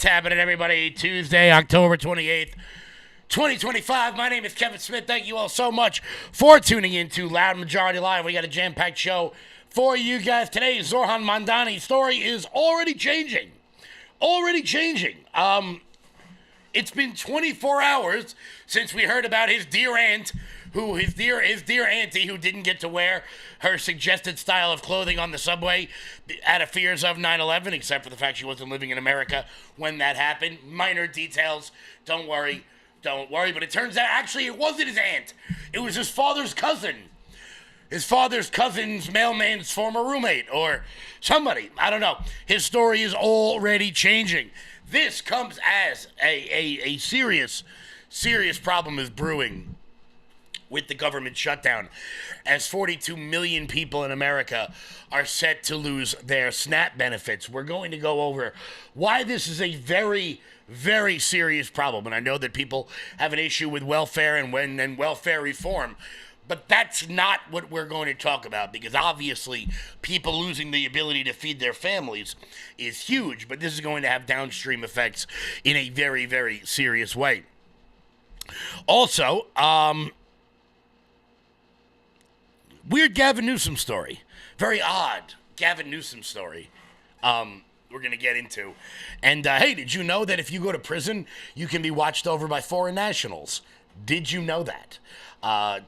What's happening, everybody? Tuesday, October 28th, 2025. My name is Kevin Smith. Thank you all so much for tuning in to Loud Majority Live. We got a jam-packed show for you guys today. Zorhan Mandani's story is already changing. It's been 24 hours since we heard about his dear aunt, his dear auntie who didn't get to wear her suggested style of clothing on the subway out of fears of 9/11, except for the fact she wasn't living in America when that happened. Minor details. Don't worry. But it turns out, actually, it wasn't his aunt. It was his father's cousin. His father's cousin's mailman's former roommate or somebody. I don't know. His story is already changing. This comes as a serious problem is brewing with the government shutdown, as 42 million people in America are set to lose their SNAP benefits. We're going to go over why this is a very, very serious problem. And I know that people have an issue with welfare and welfare reform, but that's not what we're going to talk about, because obviously people losing the ability to feed their families is huge, but this is going to have downstream effects in a very, very serious way. Also, weird Gavin Newsom story. Very odd Gavin Newsom story. We're going to get into. And, hey, did you know that if you go to prison, you can be watched over by foreign nationals? Did you know that?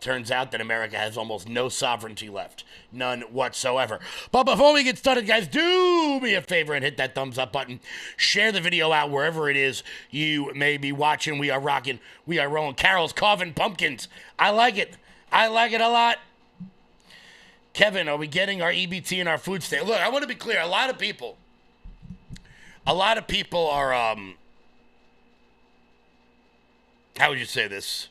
Turns out that America has almost no sovereignty left. None whatsoever. But before we get started, guys, do me a favor and hit that thumbs up button. Share the video out wherever it is you may be watching. We are rocking. We are rolling. Carol's carving pumpkins. I like it. I like it a lot. Kevin, are we getting our EBT and our food stamp? Look, I want to be clear. A lot of people are, how would you say this?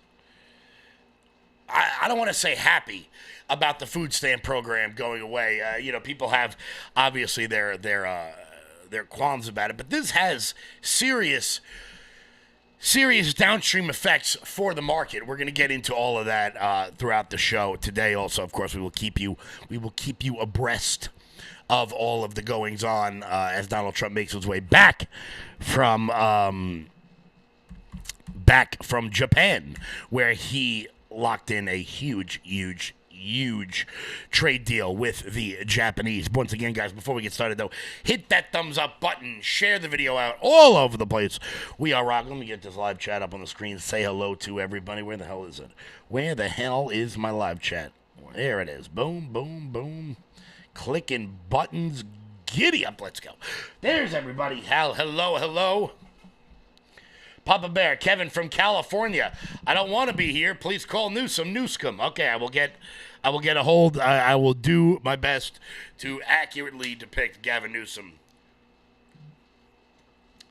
I don't want to say happy about the food stamp program going away. People have obviously their qualms about it, but this has serious downstream effects for the market. We're going to get into all of that throughout the show today. Also, of course, we will keep you abreast of all of the goings on as Donald Trump makes his way back from Japan, where he locked in a huge trade deal with the Japanese. Once again, guys, before we get started, though, hit that thumbs up button. Share the video out all over the place. We are rocking. Let me get this live chat up on the screen. Say hello to everybody. Where the hell is it? Where the hell is my live chat? There it is. Boom, boom, boom. Clicking buttons. Giddy up. Let's go. There's everybody. Hello. Papa Bear, Kevin from California. I don't want to be here. Please call Newsom. Okay, I will get a hold. I will do my best to accurately depict Gavin Newsom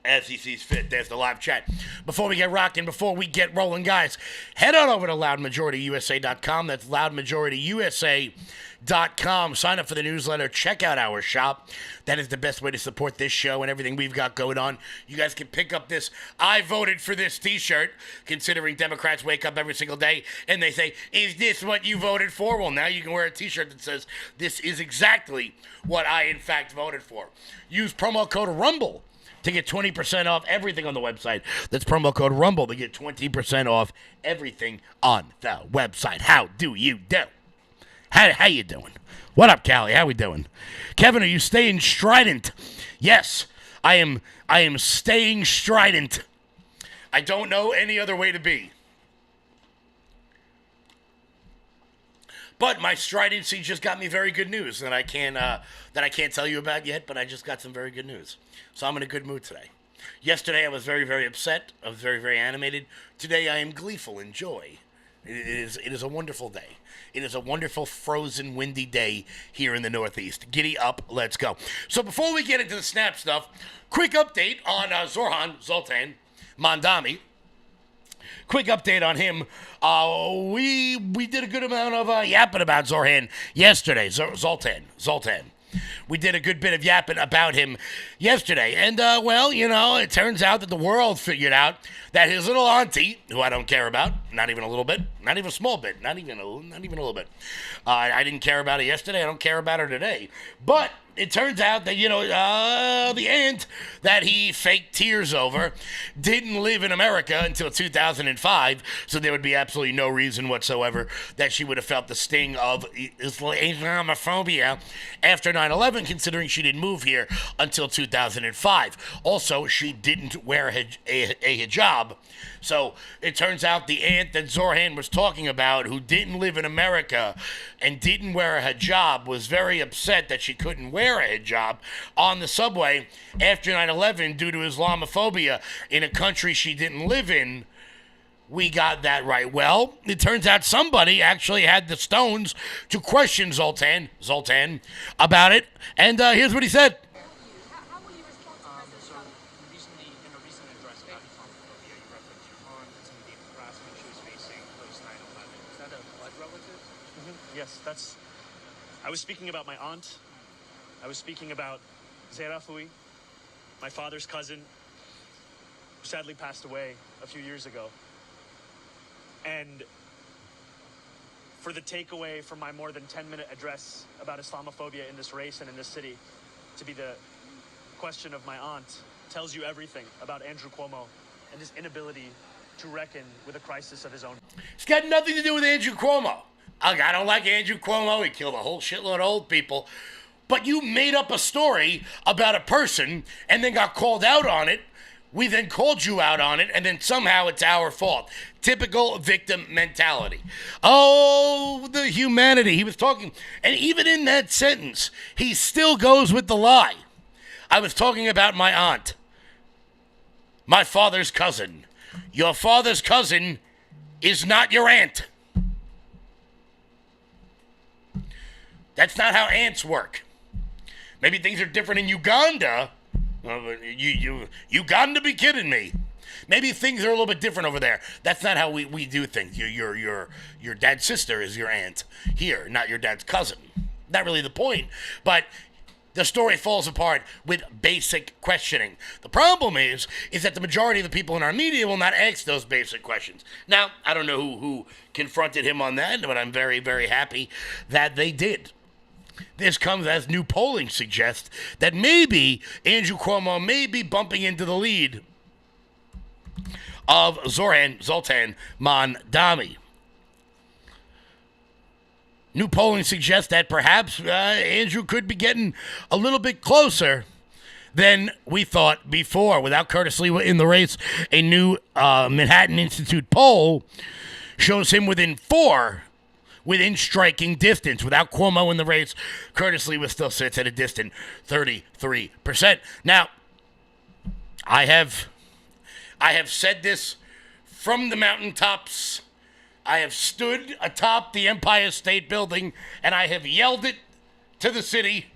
as he sees fit. There's the live chat. Before we get rocking, before we get rolling, guys, head on over to loudmajorityusa.com. That's loudmajorityusa.com. Sign up for the newsletter. Check out our shop. That is the best way to support this show and everything we've got going on. You guys can pick up this I voted for this t-shirt, considering Democrats wake up every single day and they say, is this what you voted for? Well, now you can wear a t-shirt that says, this is exactly what I, in fact, voted for. Use promo code RUMBLE to get 20% off everything on the website. That's promo code RUMBLE to get 20% off everything on the website. How do you do? How you doing? What up, Callie? How we doing? Kevin, are you staying strident? Yes, I am staying strident. I don't know any other way to be. But my stridency just got me very good news that I can't tell you about yet, but I just got some very good news. So I'm in a good mood today. Yesterday I was very, very upset. I was very, very animated. Today I am gleeful in joy. It is a wonderful day. It is a wonderful, frozen, windy day here in the Northeast. Giddy up, let's go. So before we get into the snap stuff, quick update on Zoltan Mandani. Quick update on him. We did a good amount of yapping about Zorhan yesterday. Zoltan. We did a good bit of yapping about him yesterday. And, it turns out that the world figured out that his little auntie, who I don't care about, not even a little bit, not even a small bit, not even a little bit. I didn't care about her yesterday. I don't care about her today. But it turns out that, the aunt that he faked tears over didn't live in America until 2005, so there would be absolutely no reason whatsoever that she would have felt the sting of Islamophobia after 9/11, considering she didn't move here until 2005. Also, she didn't wear a hijab. So it turns out the aunt that Zorhan was talking about, who didn't live in America and didn't wear a hijab, was very upset that she couldn't wear a hijab on the subway after 9/11 due to Islamophobia in a country she didn't live in. We got that right. Well, it turns out somebody actually had the stones to question Zoltan about it, and here's what he said. Yes, I was speaking about my aunt. I was speaking about Zerafui, my father's cousin, who sadly passed away a few years ago. And for the takeaway from my more than 10-minute address about Islamophobia in this race and in this city to be the question of my aunt tells you everything about Andrew Cuomo and his inability to reckon with a crisis of his own. It's got nothing to do with Andrew Cuomo. I don't like Andrew Cuomo. He killed a whole shitload of old people. But you made up a story about a person and then got called out on it. We then called you out on it, and then somehow it's our fault. Typical victim mentality. Oh, the humanity. He was talking, and even in that sentence, he still goes with the lie. I was talking about my aunt, my father's cousin. Your father's cousin is not your aunt. That's not how ants work. Maybe things are different in Uganda. Uganda, be kidding me. Maybe things are a little bit different over there. That's not how we do things. Your dad's sister is your aunt here, not your dad's cousin. Not really the point, but the story falls apart with basic questioning. The problem is that the majority of the people in our media will not ask those basic questions. Now, I don't know who confronted him on that, but I'm very, very happy that they did. This comes as new polling suggests that maybe Andrew Cuomo may be bumping into the lead of Zoltan Mondani. New polling suggests that perhaps Andrew could be getting a little bit closer than we thought before. Without Curtis Lee in the race, a new Manhattan Institute poll shows him within striking distance. Without Cuomo in the race, Curtis Lee still sits at a distant 33%. Now, I have said this from the mountaintops. I have stood atop the Empire State Building, and I have yelled it to the city.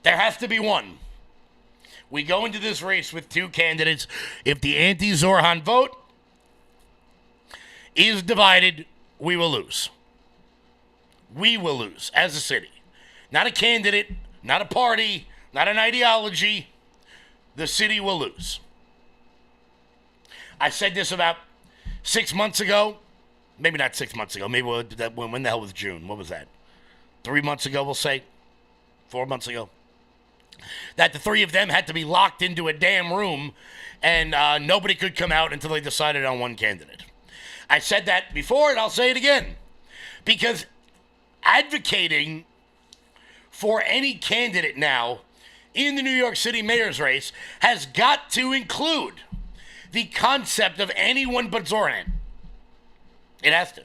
There has to be one. We go into this race with two candidates. If the anti-Zorhan vote is divided, we will lose. We will lose as a city. Not a candidate, not a party, not an ideology. The city will lose. I said this about 6 months ago. Maybe not 6 months ago. Maybe when the hell was June? What was that? 3 months ago, we'll say. 4 months ago. That the three of them had to be locked into a damn room and nobody could come out until they decided on one candidate. I said that before, and I'll say it again. Because advocating for any candidate now in the New York City mayor's race has got to include the concept of anyone but Zorhan. It has to.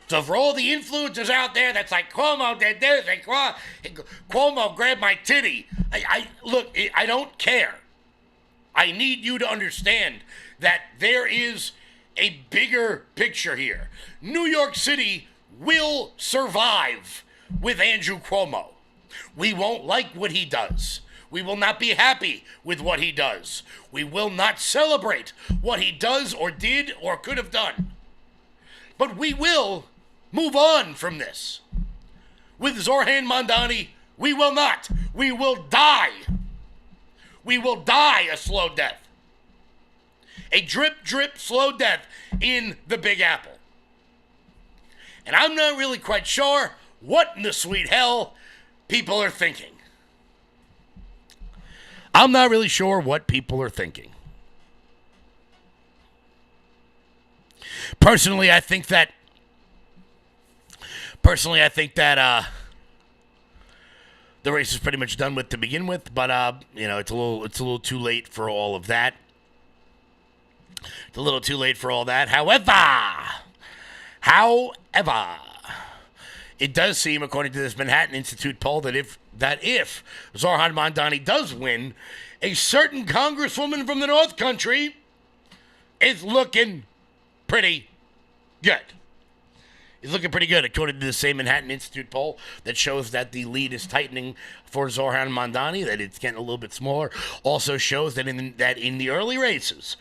So for all the influencers out there that's like, Cuomo did this, and Cuomo grabbed my titty. Look, I don't care. I need you to understand that there is a bigger picture here. New York City will survive with Andrew Cuomo. We won't like what he does. We will not be happy with what he does. We will not celebrate what he does or did or could have done. But we will move on from this. With Zorhan Mondani, we will not. We will die. We will die a slow death. A drip, drip, slow death in the Big Apple. And I'm not really quite sure what in the sweet hell people are thinking. I'm not really sure what people are thinking. Personally, I think that the race is pretty much done with to begin with, but it's a little too late for all of that. It's a little too late for all that. However, it does seem, according to this Manhattan Institute poll, that if Zorhan Mamdani does win, a certain congresswoman from the North Country is looking pretty good. He's looking pretty good, according to the same Manhattan Institute poll that shows that the lead is tightening for Zorhan Mamdani, that it's getting a little bit smaller. Also shows that in the early races,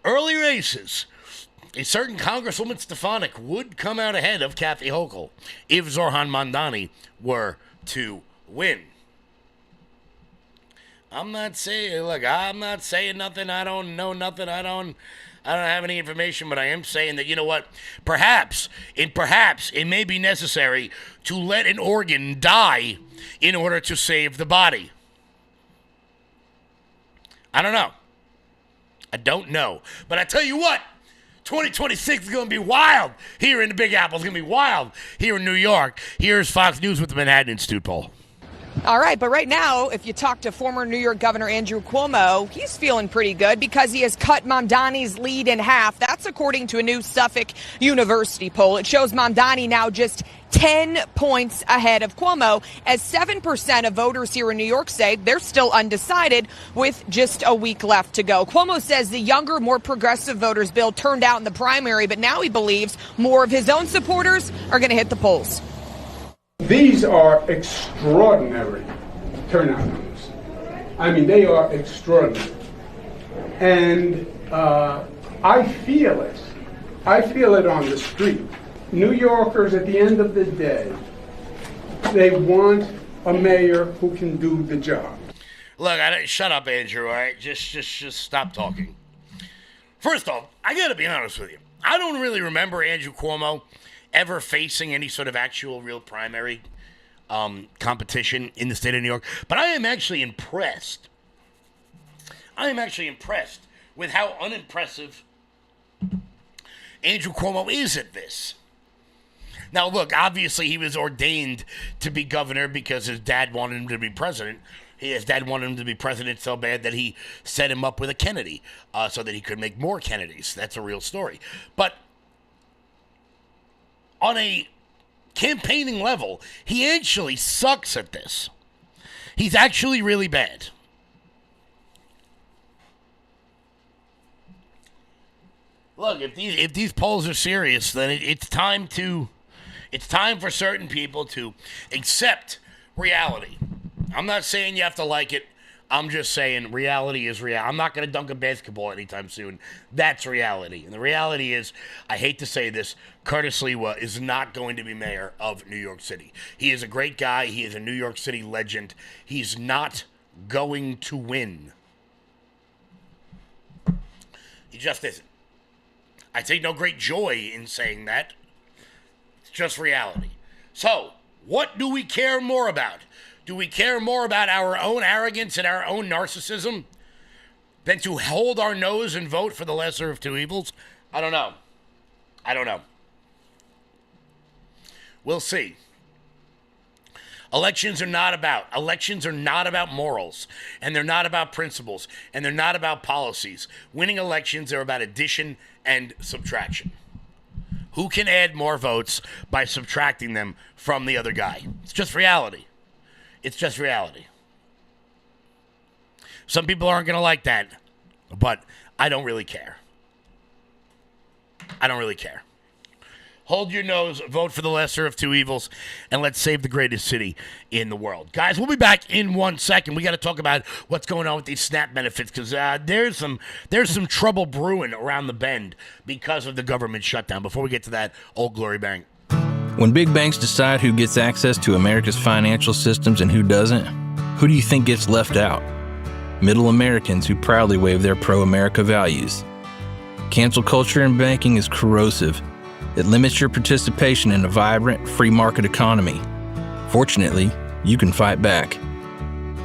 a certain Congresswoman Stefanik would come out ahead of Kathy Hochul if Zorhan Mamdani were to win. I'm not saying nothing. I don't know nothing. I don't have any information, but I am saying that, you know what? Perhaps it may be necessary to let an organ die in order to save the body. I don't know. But I tell you what, 2026 is going to be wild here in the Big Apple. It's going to be wild here in New York. Here's Fox News with the Manhattan Institute poll. All right, but right now, if you talk to former New York Governor Andrew Cuomo, he's feeling pretty good because he has cut Mamdani's lead in half. That's according to a new Suffolk University poll. It shows Mamdani now just 10 points ahead of Cuomo, as 7% of voters here in New York say they're still undecided with just a week left to go. Cuomo says the younger, more progressive voters Bill turned out in the primary, but now he believes more of his own supporters are going to hit the polls. These are extraordinary turnout numbers. I mean, they are extraordinary. And I feel it. I feel it on the street. New Yorkers, at the end of the day, they want a mayor who can do the job. Look, shut up, Andrew, all right? Just stop talking. First off, I got to be honest with you. I don't really remember Andrew Cuomo ever facing any sort of actual real primary competition in the state of New York. But I am actually impressed. With how unimpressive Andrew Cuomo is at this. Now, look, obviously he was ordained to be governor because his dad wanted him to be president. His dad wanted him to be president so bad that he set him up with a Kennedy so that he could make more Kennedys. That's a real story. But on a campaigning level, he actually sucks at this. He's actually really bad. Look, if these polls are serious, then it's time for certain people to accept reality. I'm not saying you have to like it. I'm just saying reality is real. I'm not going to dunk a basketball anytime soon. That's reality. And the reality is, I hate to say this, Curtis Lewa is not going to be mayor of New York City. He is a great guy. He is a New York City legend. He's not going to win. He just isn't. I take no great joy in saying that. It's just reality. So, what do we care more about? Do we care more about our own arrogance and our own narcissism than to hold our nose and vote for the lesser of two evils? I don't know. We'll see. Elections are not about morals, and they're not about principles, and they're not about policies. Winning elections are about addition and subtraction. Who can add more votes by subtracting them from the other guy? It's just reality. Some people aren't going to like that, but I don't really care. Hold your nose, vote for the lesser of two evils, and let's save the greatest city in the world. Guys, we'll be back in 1 second. We got to talk about what's going on with these SNAP benefits because there's some trouble brewing around the bend because of the government shutdown. Before we get to that, Old Glory Bang. When big banks decide who gets access to America's financial systems and who doesn't, who do you think gets left out? Middle Americans who proudly wave their pro-America values. Cancel culture in banking is corrosive. It limits your participation in a vibrant, free market economy. Fortunately, you can fight back.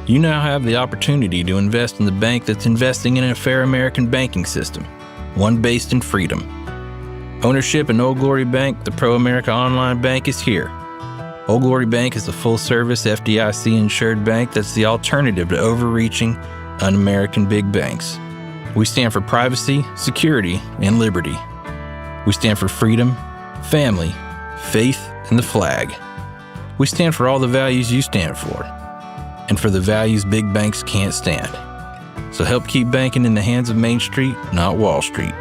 You now have the opportunity to invest in the bank that's investing in a fair American banking system, one based in freedom. Ownership in Old Glory Bank, the pro-America online bank, is here. Old Glory Bank is a full-service FDIC-insured bank that's the alternative to overreaching, un-American big banks. We stand for privacy, security, and liberty. We stand for freedom, family, faith, and the flag. We stand for all the values you stand for, and for the values big banks can't stand. So help keep banking in the hands of Main Street, not Wall Street.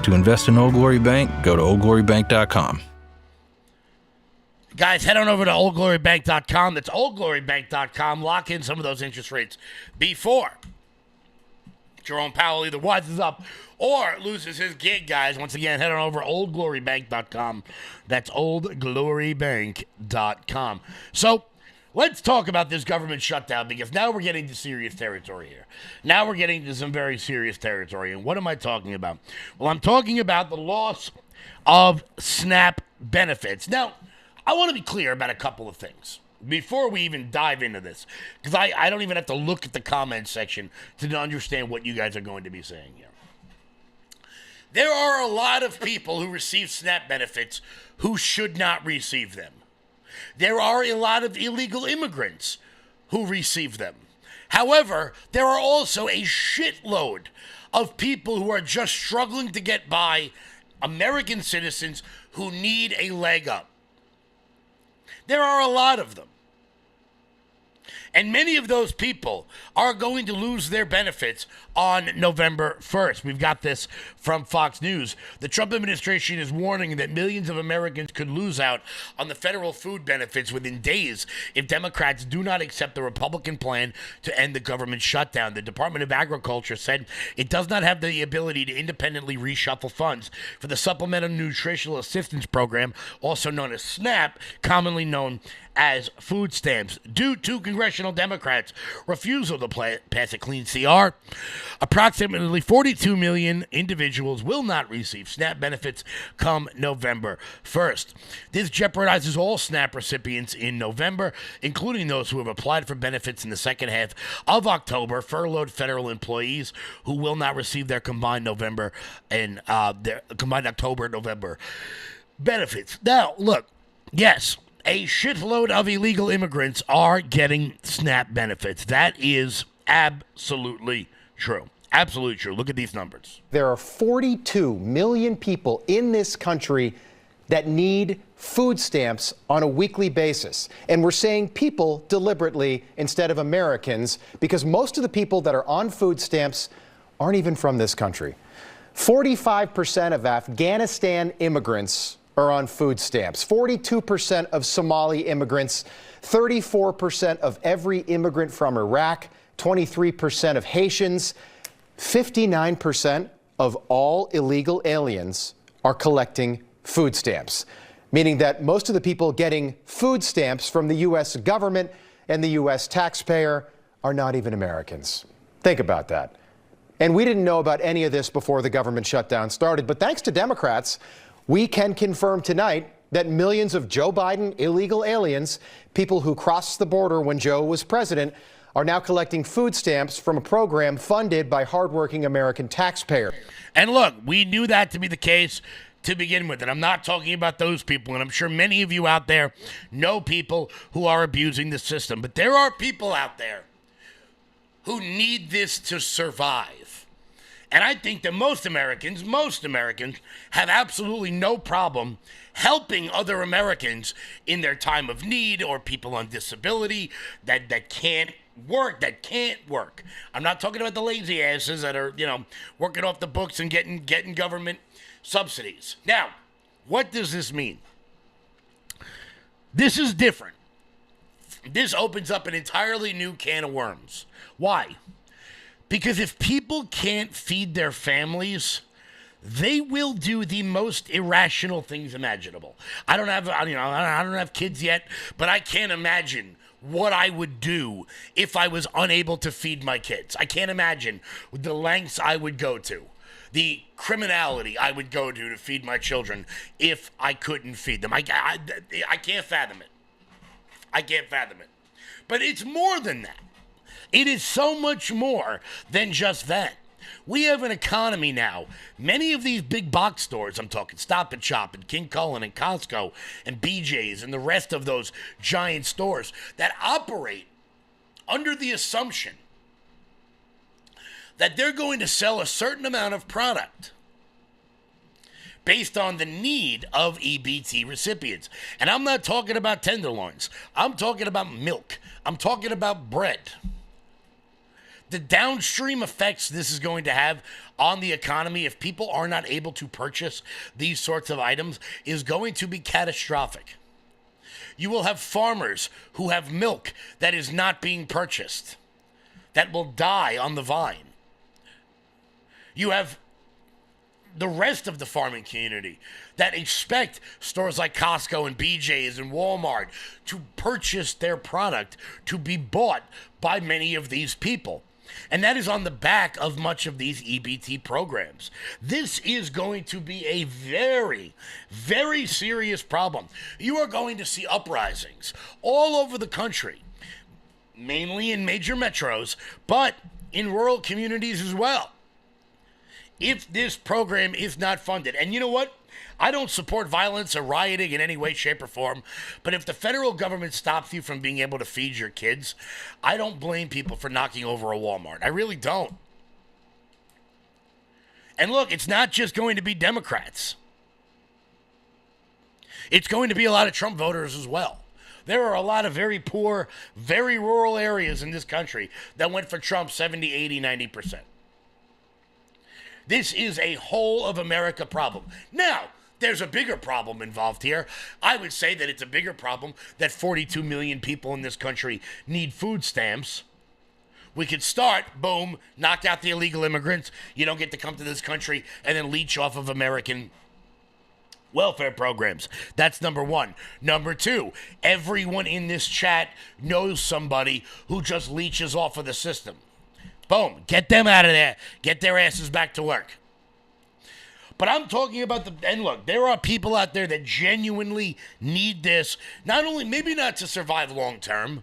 To invest in Old Glory Bank, go to oldglorybank.com. Guys, head on over to oldglorybank.com. That's oldglorybank.com. Lock in some of those interest rates before Jerome Powell either rises up or loses his gig, guys. Once again, head on over to oldglorybank.com. That's oldglorybank.com. So let's talk about this government shutdown, because now we're getting to serious territory here. Now we're getting to some very serious territory. And what am I talking about? Well, I'm talking about the loss of SNAP benefits. Now, I want to be clear about a couple of things before we even dive into this, because I don't even have to look at the comment section to understand what you guys are going to be saying here. There are a lot of people who receive SNAP benefits who should not receive them. There are a lot of illegal immigrants who receive them. However, there are also a shitload of people who are just struggling to get by, American citizens who need a leg up. There are a lot of them. And many of those people are going to lose their benefits on November 1st. We've got this from Fox News. The Trump administration is warning that millions of Americans could lose out on the federal food benefits within days if Democrats do not accept the Republican plan to end the government shutdown. The Department of Agriculture said it does not have the ability to independently reshuffle funds for the Supplemental Nutritional Assistance Program, also known as SNAP, commonly known as food stamps, due to congressional Democrats' refusal to pass a clean CR. Approximately 42 million individuals will not receive SNAP benefits come November 1st. This jeopardizes all SNAP recipients in November, including those who have applied for benefits in the second half of October, furloughed federal employees who will not receive their combined November and their combined October and November benefits. Now, look, yes, a shitload of illegal immigrants are getting SNAP benefits. That is absolutely true. Absolutely true. Look at these numbers. There are 42 million people in this country that need food stamps on a weekly basis. And we're saying people deliberately instead of Americans, because most of the people that are on food stamps aren't even from this country. 45% of Afghanistan immigrants are on food stamps. 42% of Somali immigrants, 34% of every immigrant from Iraq, 23% of Haitians, 59% of all illegal aliens are collecting food stamps, meaning that most of the people getting food stamps from the U.S. government and the U.S. taxpayer are not even Americans. Think about that. And we didn't know about any of this before the government shutdown started, but thanks to Democrats, we can confirm tonight that millions of Joe Biden illegal aliens, people who crossed the border when Joe was president, are now collecting food stamps from a program funded by hardworking American taxpayers. And look, we knew that to be the case to begin with. And I'm not talking about those people. And I'm sure many of you out there know people who are abusing the system. But there are people out there who need this to survive. And I think that most Americans have absolutely no problem helping other Americans in their time of need, or people on disability that can't work. I'm not talking about the lazy asses that are, working off the books and getting government subsidies. Now, what does this mean? This is different. This opens up an entirely new can of worms. Why? Because if people can't feed their families, they will do the most irrational things imaginable. I don't have kids yet, but I can't imagine what I would do if I was unable to feed my kids. I can't imagine the lengths I would go to, the criminality I would go to feed my children if I couldn't feed them. I can't fathom it. I can't fathom it. But it's more than that. It is so much more than just that. We have an economy now. Many of these big box stores, I'm talking Stop and Shop and King Cullen and Costco and BJ's and the rest of those giant stores that operate under the assumption that they're going to sell a certain amount of product based on the need of EBT recipients. And I'm not talking about tenderloins. I'm talking about milk. I'm talking about bread. The downstream effects this is going to have on the economy if people are not able to purchase these sorts of items is going to be catastrophic. You will have farmers who have milk that is not being purchased, that will die on the vine. You have the rest of the farming community that expect stores like Costco and BJ's and Walmart to purchase their product to be bought by many of these people. And that is on the back of much of these EBT programs. This is going to be a very, very serious problem. You are going to see uprisings all over the country, mainly in major metros, but in rural communities as well, if this program is not funded. And you know what? I don't support violence or rioting in any way, shape, or form. But if the federal government stops you from being able to feed your kids, I don't blame people for knocking over a Walmart. I really don't. And look, it's not just going to be Democrats. It's going to be a lot of Trump voters as well. There are a lot of very poor, very rural areas in this country that went for Trump 70, 80, 90%. This is a whole of America problem. Now, there's a bigger problem involved here. I would say that it's a bigger problem that 42 million people in this country need food stamps. We could start, boom, knock out the illegal immigrants. You don't get to come to this country and then leech off of American welfare programs. That's number one. Number two, everyone in this chat knows somebody who just leeches off of the system. Boom, get them out of there. Get their asses back to work. But I'm talking about and look, there are people out there that genuinely need this, not only, maybe not to survive long term.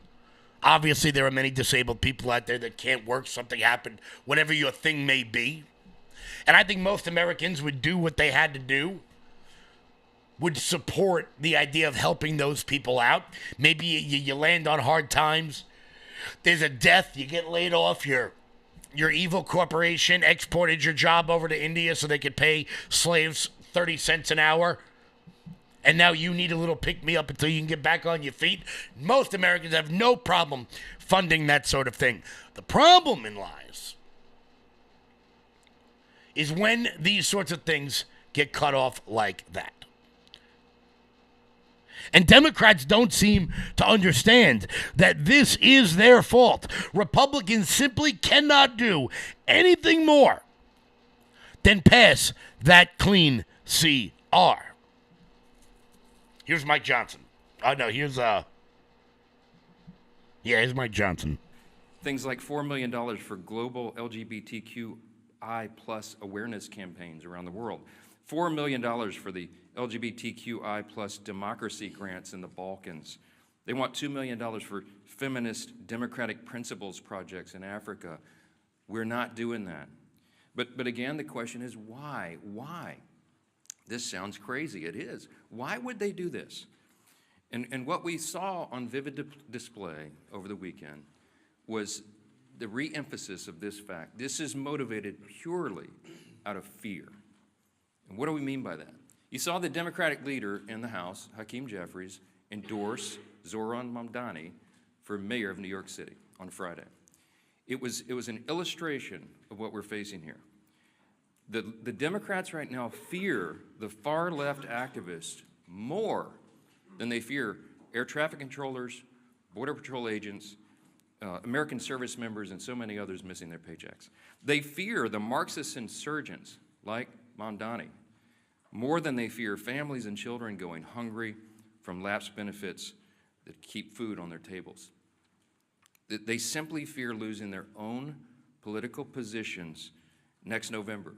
Obviously, there are many disabled people out there that can't work, something happened, whatever your thing may be. And I think most Americans would do what they had to do, would support the idea of helping those people out. Maybe you land on hard times. There's a death, you get laid off, your evil corporation exported your job over to India so they could pay slaves 30 cents an hour. And now you need a little pick-me-up until you can get back on your feet. Most Americans have no problem funding that sort of thing. The problem in lies is when these sorts of things get cut off like that. And Democrats don't seem to understand that this is their fault. Republicans simply cannot do anything more than pass that clean CR. Here's Mike Johnson. Oh, no, here's Mike Johnson. Things like $4 million for global LGBTQI plus awareness campaigns around the world. $4 million for the LGBTQI plus democracy grants in the Balkans. They want $2 million for feminist democratic principles projects in Africa. We're not doing that. But again, the question is why? Why? This sounds crazy. It is. Why would they do this? And what we saw on vivid display over the weekend was the re-emphasis of this fact. This is motivated purely out of fear. And what do we mean by that? You saw the Democratic leader in the House, Hakeem Jeffries, endorse Zorhan Mamdani for mayor of New York City on Friday. It was an illustration of what we're facing here. The Democrats right now fear the far-left activists more than they fear air traffic controllers, Border Patrol agents, American service members, and so many others missing their paychecks. They fear the Marxist insurgents like Mamdani more than they fear families and children going hungry from lapsed benefits that keep food on their tables. They simply fear losing their own political positions next November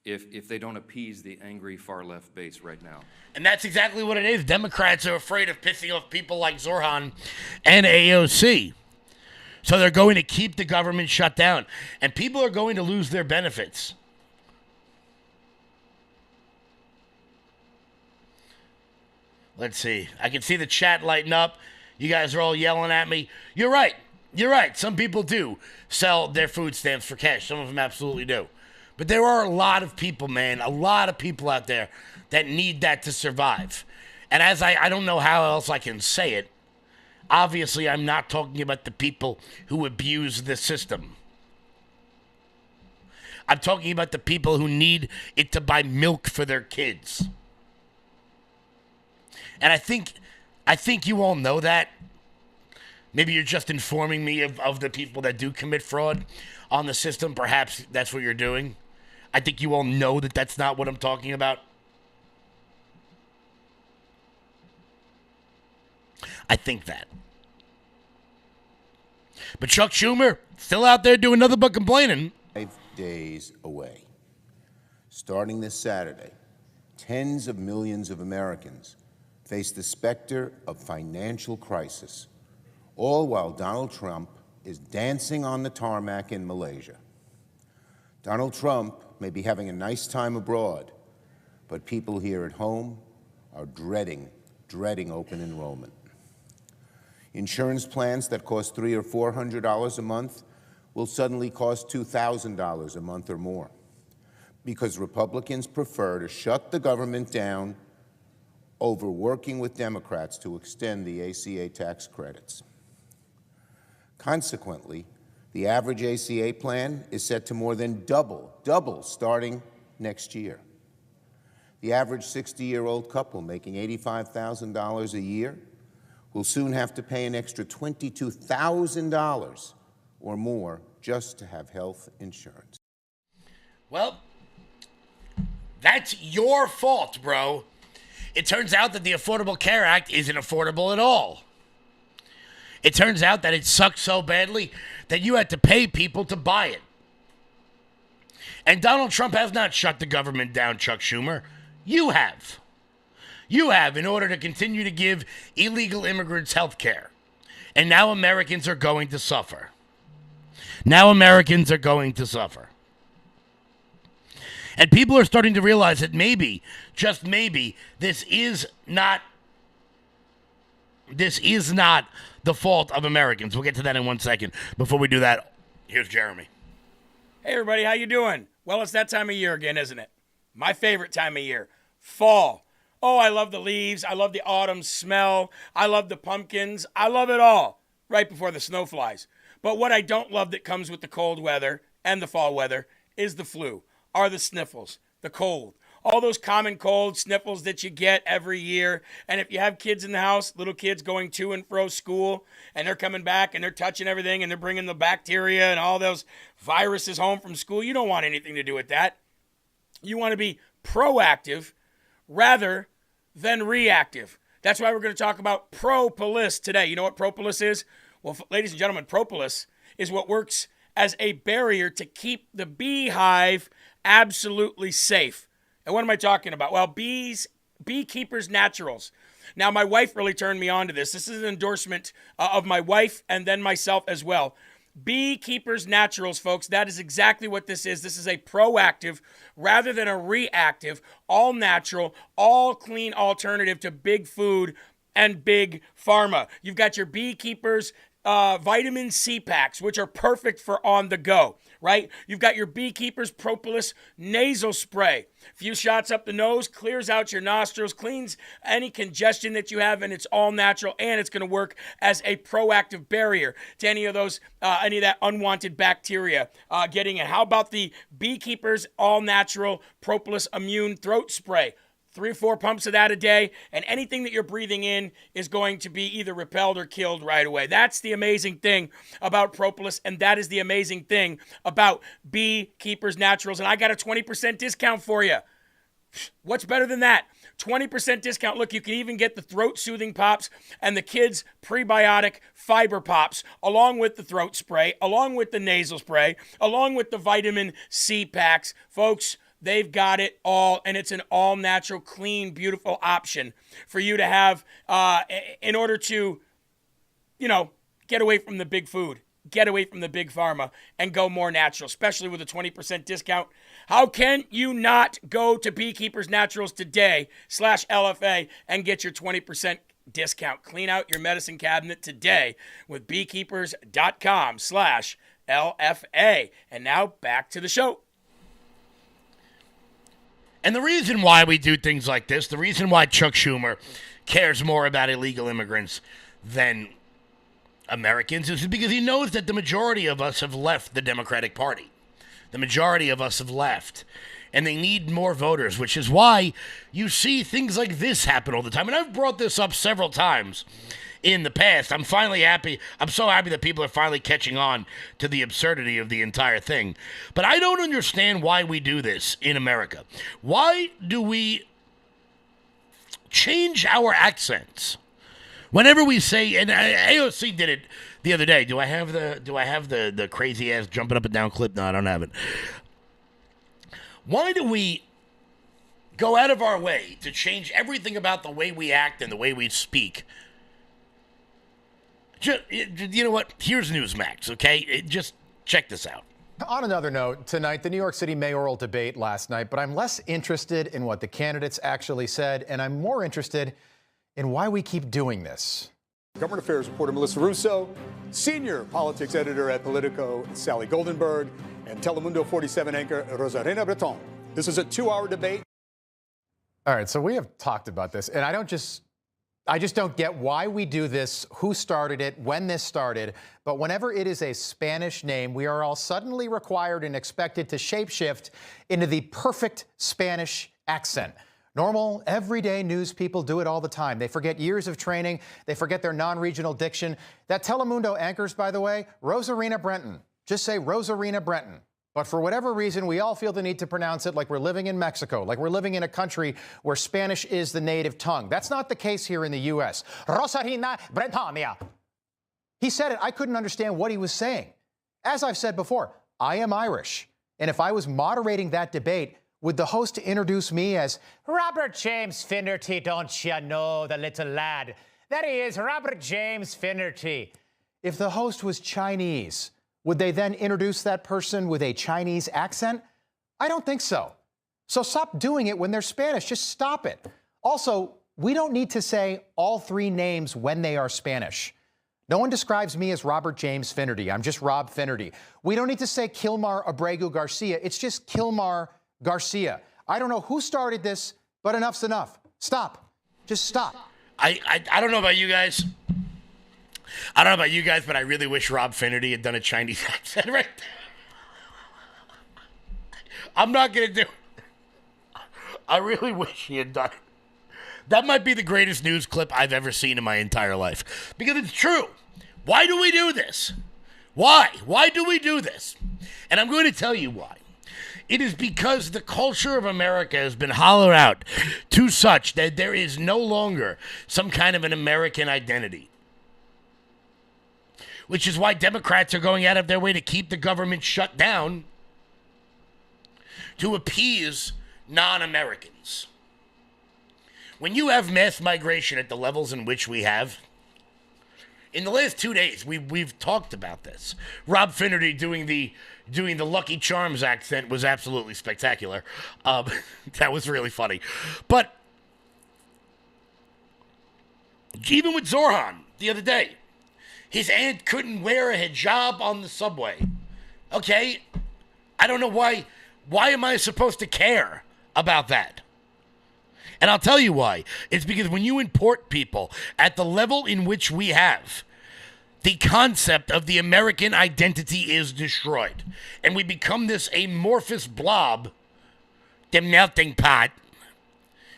if they don't appease the angry far left base right now. And that's exactly what it is. Democrats are afraid of pissing off people like Zorhan and AOC. So they're going to keep the government shut down. And people are going to lose their benefits. Let's see. I can see the chat lighting up. You guys are all yelling at me. You're right. You're right. Some people do sell their food stamps for cash. Some of them absolutely do. But there are a lot of people, man, a lot of people out there that need that to survive. And as I don't know how else I can say it, obviously I'm not talking about the people who abuse the system. I'm talking about the people who need it to buy milk for their kids. And I think you all know that. Maybe you're just informing me of the people that do commit fraud on the system. Perhaps that's what you're doing. I think you all know that that's not what I'm talking about. I think that. But Chuck Schumer, still out there doing nothing but complaining. 5 days away. Starting this Saturday, tens of millions of Americans face the specter of financial crisis, all while Donald Trump is dancing on the tarmac in Malaysia. Donald Trump may be having a nice time abroad, but people here at home are dreading open enrollment. Insurance plans that cost $300 or $400 a month will suddenly cost $2,000 a month or more, because Republicans prefer to shut the government down over working with Democrats to extend the ACA tax credits. Consequently, the average ACA plan is set to more than double starting next year. The average 60-year-old couple making $85,000 a year will soon have to pay an extra $22,000 or more just to have health insurance. Well, that's your fault, bro. It turns out that the Affordable Care Act isn't affordable at all. It turns out that it sucks so badly that you had to pay people to buy it. And Donald Trump has not shut the government down, Chuck Schumer. You have. You have, in order to continue to give illegal immigrants health care. And now Americans are going to suffer. Now Americans are going to suffer. And people are starting to realize that maybe, just maybe, this is not the fault of Americans. We'll get to that in 1 second. Before we do that, here's Jeremy. Hey everybody, how you doing? Well, it's that time of year again, isn't it? My favorite time of year, fall. Oh, I love the leaves. I love the autumn smell. I love the pumpkins. I love it all right before the snow flies. But what I don't love that comes with the cold weather and the fall weather is the flu, are the sniffles, the cold. All those common cold sniffles that you get every year. And if you have kids in the house, little kids going to and fro school, and they're coming back and they're touching everything and they're bringing the bacteria and all those viruses home from school, you don't want anything to do with that. You want to be proactive rather than reactive. That's why we're going to talk about propolis today. You know what propolis is? Well, ladies and gentlemen, propolis is what works as a barrier to keep the beehive absolutely safe. And what am I talking about? Well, Beekeepers Naturals. Now, my wife really turned me on to this. This is an endorsement of my wife and then myself as well. Beekeepers Naturals, folks, that is exactly what this is. This is a proactive rather than a reactive, all natural, all clean alternative to big food and big pharma. You've got your Beekeepers vitamin C packs, which are perfect for on the go, right? You've got your Beekeepers Propolis nasal spray. A few shots up the nose, clears out your nostrils, cleans any congestion that you have, and it's all natural, and it's going to work as a proactive barrier to any of that unwanted bacteria getting in. How about the Beekeepers all natural Propolis immune throat spray? 3 or 4 pumps of that a day, and anything that you're breathing in is going to be either repelled or killed right away. That's the amazing thing about propolis, and that is the amazing thing about Beekeepers Naturals. And I got a 20% discount for you. What's better than that? 20% discount. Look, you can even get the throat soothing pops and the kids' prebiotic fiber pops, along with the throat spray, along with the nasal spray, along with the vitamin C packs. Folks, They've got it all, and it's an all-natural, clean, beautiful option for you to have in order to, get away from the big food, get away from the big pharma, and go more natural, especially with a 20% discount. How can you not go to Beekeepers Naturals today /LFA and get your 20% discount? Clean out your medicine cabinet today with beekeepers.com/LFA. And now back to the show. And the reason why we do things like this, the reason why Chuck Schumer cares more about illegal immigrants than Americans is because he knows that the majority of us have left the Democratic Party. The majority of us have left. And they need more voters, which is why you see things like this happen all the time. And I've brought this up several times in the past. I'm finally happy. I'm so happy that people are finally catching on to the absurdity of the entire thing. But I don't understand why we do this in America. Why do we change our accents? Whenever we say, and AOC did it the other day. Do I have the crazy ass jumping up and down clip? No, I don't have it. Why do we go out of our way to change everything about the way we act and the way we speak? You know what? Here's Newsmax, okay? Just check this out. On another note, tonight, the New York City mayoral debate last night, but I'm less interested in what the candidates actually said, and I'm more interested in why we keep doing this. Government Affairs reporter Melissa Russo, senior politics editor at Politico Sally Goldenberg, and Telemundo 47 anchor Rosarena Breton. This is a 2-hour debate. All right, so we have talked about this, and I just don't get why we do this, who started it, when this started. But whenever it is a Spanish name, we are all suddenly required and expected to shapeshift into the perfect Spanish accent. Normal, everyday news people do it all the time. They forget years of training. They forget their non-regional diction. That Telemundo anchors, by the way, Rosarena Brenton. Just say Rosarena Brenton. But for whatever reason, we all feel the need to pronounce it like we're living in Mexico, like we're living in a country where Spanish is the native tongue. That's not the case here in the U.S. Rosarena Bretonia. He said it. I couldn't understand what he was saying. As I've said before, I am Irish. And if I was moderating that debate, would the host introduce me as Robert James Finnerty, don't you know, the little lad? There he is, Robert James Finnerty. If the host was Chinese, would they then introduce that person with a Chinese accent? I don't think so. So stop doing it when they're Spanish. Just stop it. Also, we don't need to say all three names when they are Spanish. No one describes me as Robert James Finnerty. I'm just Rob Finnerty. We don't need to say Kilmar Abregu Garcia. It's just Kilmar Garcia. I don't know who started this, but enough's enough. Stop. Just stop. I don't know about you guys. I don't know about you guys, but I really wish Rob Finnerty had done a Chinese accent right there. I'm not going to do it. I really wish he had done it. That might be the greatest news clip I've ever seen in my entire life. Because it's true. Why do we do this? Why? Why do we do this? And I'm going to tell you why. It is because the culture of America has been hollowed out to such that there is no longer some kind of an American identity. Which is why Democrats are going out of their way to keep the government shut down to appease non-Americans. When you have mass migration at the levels in which we have, in the last 2 days, we've talked about this. Rob Finnerty doing the Lucky Charms accent was absolutely spectacular. That was really funny. But even with Zorhan the other day, his aunt couldn't wear a hijab on the subway. Okay? I don't know why. Why am I supposed to care about that? And I'll tell you why. It's because when you import people at the level in which we have, the concept of the American identity is destroyed. And we become this amorphous blob, the melting pot,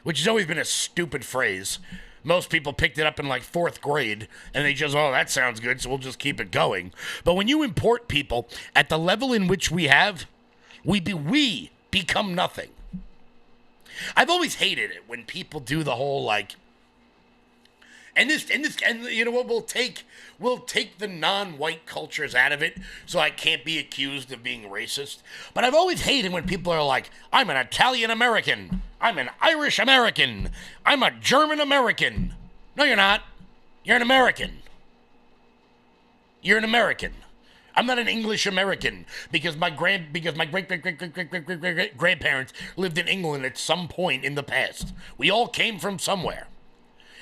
which has always been a stupid phrase. Most people picked it up in like 4th grade, and they just, oh, that sounds good, so we'll just keep it going. But when you import people at the level in which we have, we become nothing. I've always hated it when people do the whole, like, And you know what? We'll take the non-white cultures out of it, so I can't be accused of being racist. But I've always hated when people are like, "I'm an Italian American. I'm an Irish American. I'm a German American." No, you're not. You're an American. You're an American. I'm not an English American because my great grandparents lived in England at some point in the past. We all came from somewhere.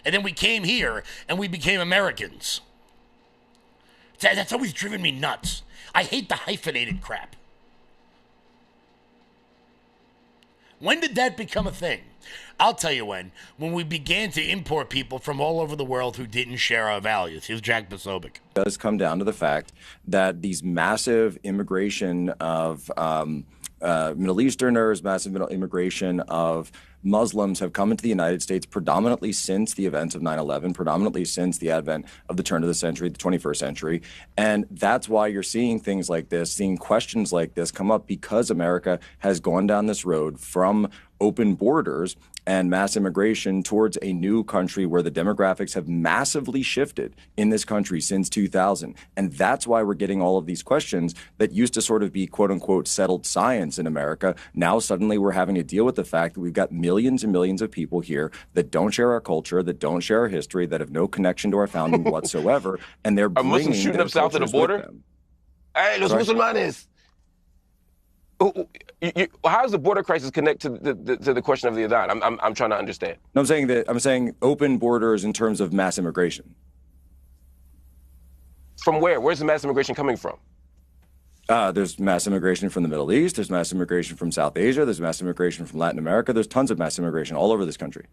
And then we came here and we became Americans. That's always driven me nuts. I hate the hyphenated crap. When did that become a thing? I'll tell you when. When we began to import people from all over the world who didn't share our values. Here's Jack Posobiec. It does come down to the fact that these massive immigration of Middle Easterners, massive immigration of Muslims have come into the United States predominantly since the events of 9/11, predominantly since the advent of the turn of the century, the 21st century. And that's why you're seeing things like this, seeing questions like this come up, because America has gone down this road from open borders and mass immigration towards a new country where the demographics have massively shifted in this country since 2000. And that's why we're getting all of these questions that used to sort of be quote unquote settled science in America. Now suddenly we're having to deal with the fact that we've got millions and millions of people here that don't share our culture, that don't share our history, that have no connection to our founding whatsoever. And they're Are Muslims shooting up south of the border? Hey, los musulmanes. How does the border crisis connect to the question of the Adhan? I'm trying to understand. No, I'm saying open borders in terms of mass immigration. From where? Where's the mass immigration coming from? There's mass immigration from the Middle East. There's mass immigration from South Asia. There's mass immigration from Latin America. There's tons of mass immigration all over this country.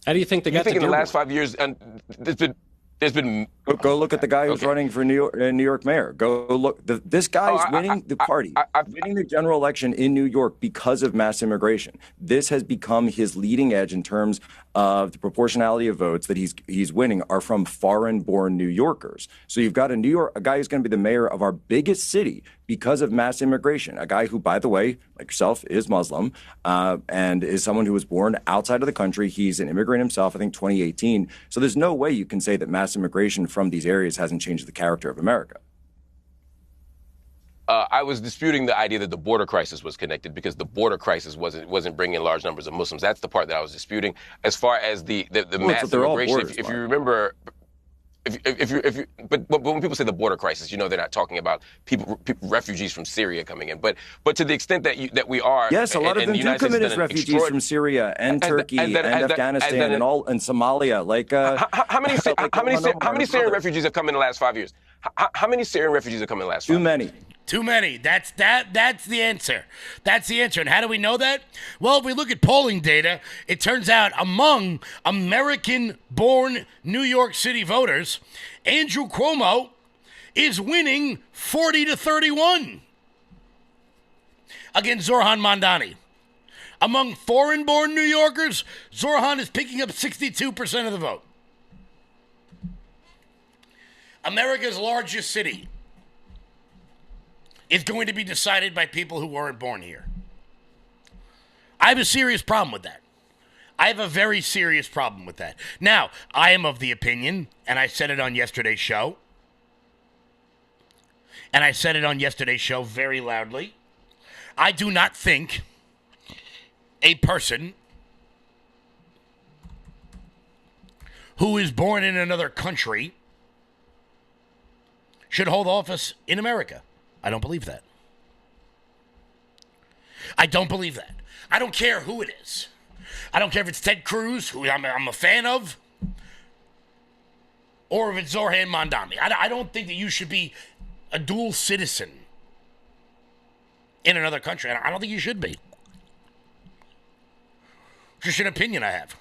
How do you think they got to in the last 5 years, and there's been go look at the guy who's running for New York mayor. Go look. This guy's winning the party, winning the general election in New York because of mass immigration. This has become his leading edge in terms of the proportionality of votes that he's winning are from foreign-born New Yorkers. So you've got a guy who's going to be the mayor of our biggest city because of mass immigration. A guy who, by the way, like yourself, is Muslim and is someone who was born outside of the country. He's an immigrant himself, I think 2018. So there's no way you can say that mass immigration from these areas hasn't changed the character of America. I was disputing the idea that the border crisis was connected because the border crisis wasn't bringing large numbers of Muslims. That's the part that I was disputing. As far as the mass immigration, if you remember. But when people say the border crisis, they're not talking about people refugees from Syria coming in. But to the extent that we are, yes, a lot of them do come in as refugees from Syria and Turkey and Afghanistan and Somalia. Like how many Syrian refugees have come in the last 5 years? How many Syrian refugees have come in the last 5 years? Too many. That's the answer. That's the answer. And how do we know that? Well, if we look at polling data, it turns out among American-born New York City voters, Andrew Cuomo is winning 40-31 against Zorhan Mandani. Among foreign-born New Yorkers, Zorhan is picking up 62% of the vote. America's largest city is going to be decided by people who weren't born here. I have a serious problem with that. I have a very serious problem with that. Now, I am of the opinion, and I said it on yesterday's show, very loudly, I do not think a person who is born in another country should hold office in America. I don't believe that. I don't believe that. I don't care who it is. I don't care if it's Ted Cruz, who I'm a fan of, or if it's Zorhan Mandani. I don't think that you should be a dual citizen in another country. I don't think you should be. Just an opinion I have.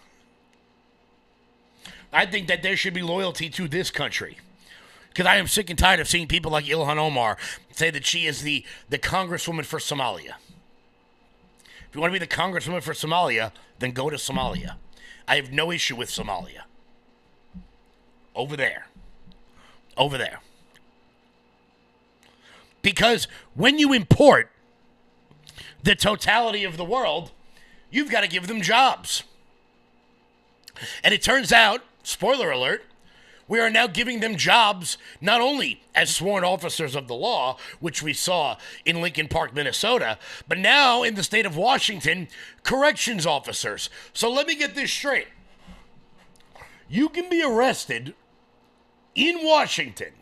I think that there should be loyalty to this country. Because I am sick and tired of seeing people like Ilhan Omar say that she is the congresswoman for Somalia. If you want to be the congresswoman for Somalia, then go to Somalia. I have no issue with Somalia. Over there. Because when you import the totality of the world, you've got to give them jobs. And it turns out, spoiler alert, we are now giving them jobs not only as sworn officers of the law, which we saw in Lincoln Park, Minnesota, but now in the state of Washington, corrections officers. So let me get this straight. You can be arrested in Washington,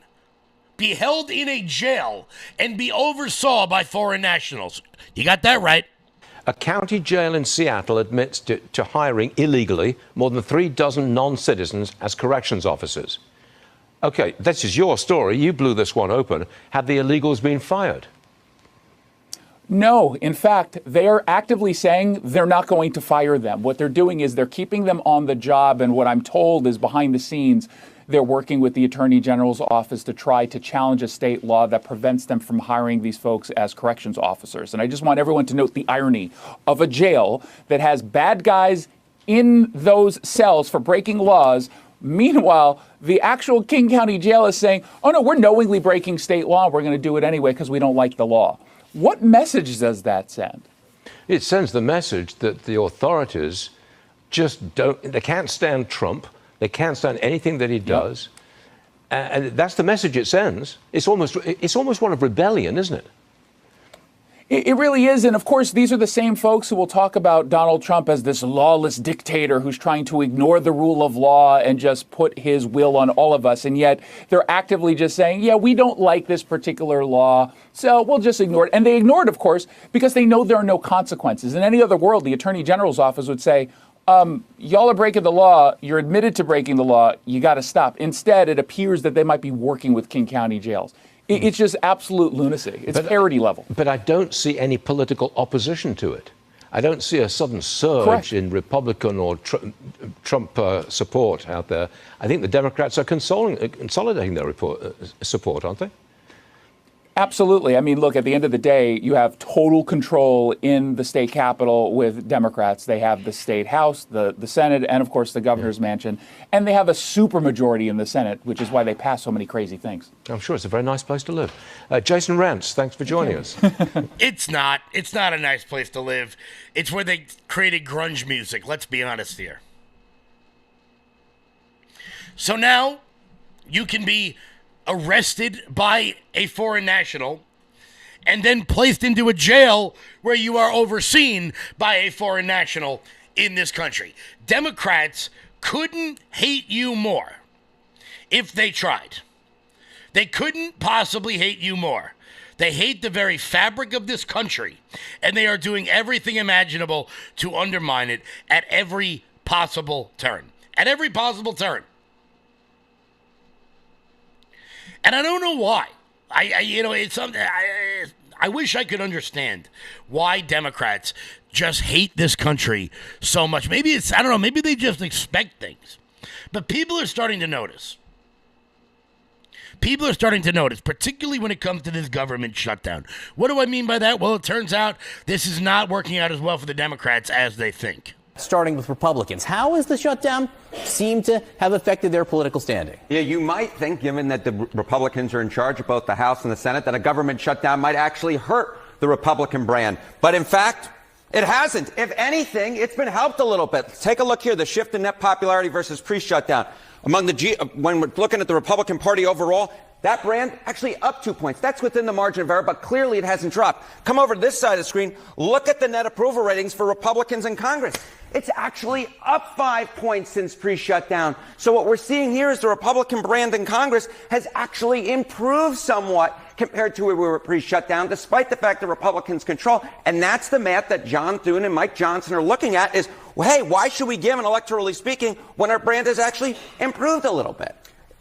be held in a jail, and be oversaw by foreign nationals. You got that right. A county jail in Seattle admits to hiring illegally more than 36 non-citizens as corrections officers. Okay, this is your story. You blew this one open. Have the illegals been fired? No. In fact, they are actively saying they're not going to fire them. What they're doing is they're keeping them on the job, and what I'm told is behind the scenes, they're working with the Attorney General's office to try to challenge a state law that prevents them from hiring these folks as corrections officers. And I just want everyone to note the irony of a jail that has bad guys in those cells for breaking laws. Meanwhile, the actual King County Jail is saying, oh, no, we're knowingly breaking state law. We're going to do it anyway because we don't like the law. What message does that send? It sends the message that the authorities just they can't stand Trump. They can't stand anything that he does. Yep. And that's the message it sends. It's almost one of rebellion, isn't it? It really is. And of course, these are the same folks who will talk about Donald Trump as this lawless dictator who's trying to ignore the rule of law and just put his will on all of us. And yet they're actively just saying, yeah, we don't like this particular law, so we'll just ignore it. And they ignore it, of course, because they know there are no consequences. In any other world, the Attorney General's office would say, y'all are breaking the law. You're admitted to breaking the law. You got to stop. Instead, it appears that they might be working with King County jails. It's just absolute lunacy. It's parody level. But I don't see any political opposition to it. I don't see a sudden surge Correct. in Republican or Trump support out there. I think the Democrats are consolidating their support, aren't they? Absolutely. I mean, look, at the end of the day, you have total control in the state capitol with Democrats. They have the state house, the Senate, and of course the governor's mansion. And they have a supermajority in the Senate, which is why they pass so many crazy things. I'm sure it's a very nice place to live. Jason Rantz, thanks for joining us. It's not a nice place to live. It's where they created grunge music. Let's be honest here. So now you can be arrested by a foreign national and then placed into a jail where you are overseen by a foreign national in this country. Democrats couldn't hate you more if they tried. They couldn't possibly hate you more. They hate the very fabric of this country, and they are doing everything imaginable to undermine it at every possible turn. At every possible turn. And I don't know why. It's something. I wish I could understand why Democrats just hate this country so much. Maybe it's, I don't know, maybe they just expect things. But people are starting to notice. People are starting to notice, particularly when it comes to this government shutdown. What do I mean by that? Well, it turns out this is not working out as well for the Democrats as they think. Starting with Republicans, how has the shutdown seemed to have affected their political standing? Yeah, you might think, given that the Republicans are in charge of both the House and the Senate, that a government shutdown might actually hurt the Republican brand. But in fact, it hasn't. If anything, it's been helped a little bit. Take a look here, the shift in net popularity versus pre-shutdown. When we're looking at the Republican Party overall, that brand actually up 2 points. That's within the margin of error, but clearly it hasn't dropped. Come over to this side of the screen. Look at the net approval ratings for Republicans in Congress. It's actually up 5 points since pre-shutdown. So what we're seeing here is the Republican brand in Congress has actually improved somewhat compared to where we were pre-shutdown, despite the fact that Republicans control. And that's the math that John Thune and Mike Johnson are looking at is, well, hey, why should we give, and electorally speaking, when our brand has actually improved a little bit?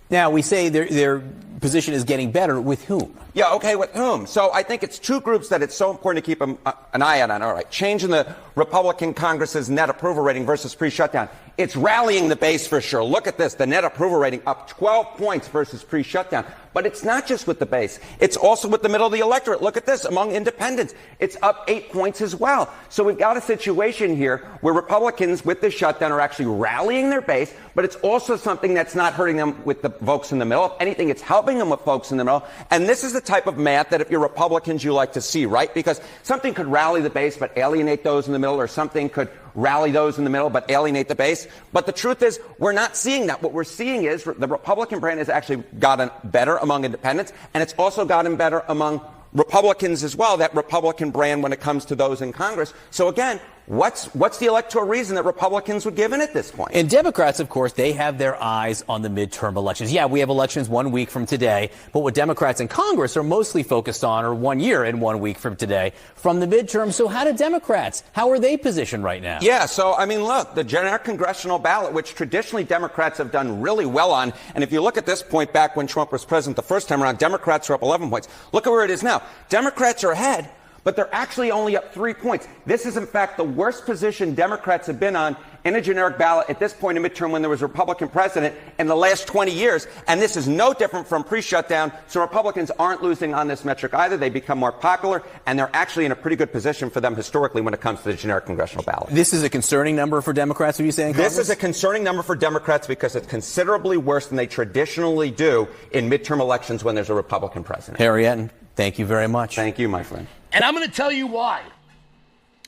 Now, we say their position is getting better. With whom? Yeah, okay, with whom? So I think it's two groups that it's so important to keep an eye on. All right, change in the Republican Congress's net approval rating versus pre-shutdown. It's rallying the base for sure. Look at this, the net approval rating up 12 points versus pre-shutdown. But it's not just with the base. It's also with the middle of the electorate. Look at this, among independents. It's up 8 points as well. So we've got a situation here where Republicans with the shutdown are actually rallying their base, but it's also something that's not hurting them with the folks in the middle. If anything, it's helping them with folks in the middle. And this is the type of math that if you're Republicans, you like to see, right? Because something could rally the base but alienate those in the middle, or something could rally those in the middle but alienate the base. But the truth is, we're not seeing that. What we're seeing is the Republican brand has actually gotten better among independents, and it's also gotten better among Republicans as well, that Republican brand when it comes to those in Congress. So again, what's the electoral reason that Republicans would give in at this point? And Democrats, of course, they have their eyes on the midterm elections. Yeah, we have elections 1 week from today, but what Democrats in Congress are mostly focused on are 1 year and 1 week from today from the midterm. So how are they positioned right now? Yeah, so, I mean, look, the generic congressional ballot, which traditionally Democrats have done really well on, and if you look at this point back when Trump was president the first time around, Democrats are up 11 points. Look at where it is now. Democrats are ahead, but they're actually only up 3 points. This is, in fact, the worst position Democrats have been on in a generic ballot at this point in midterm when there was a Republican president in the last 20 years. And this is no different from pre-shutdown. So Republicans aren't losing on this metric either. They become more popular, and they're actually in a pretty good position for them historically when it comes to the generic congressional ballot. This is a concerning number for Democrats, are you saying, Congress? This is a concerning number for Democrats because it's considerably worse than they traditionally do in midterm elections when there's a Republican president. Harriet, thank you very much. Thank you, my friend. And I'm going to tell you why.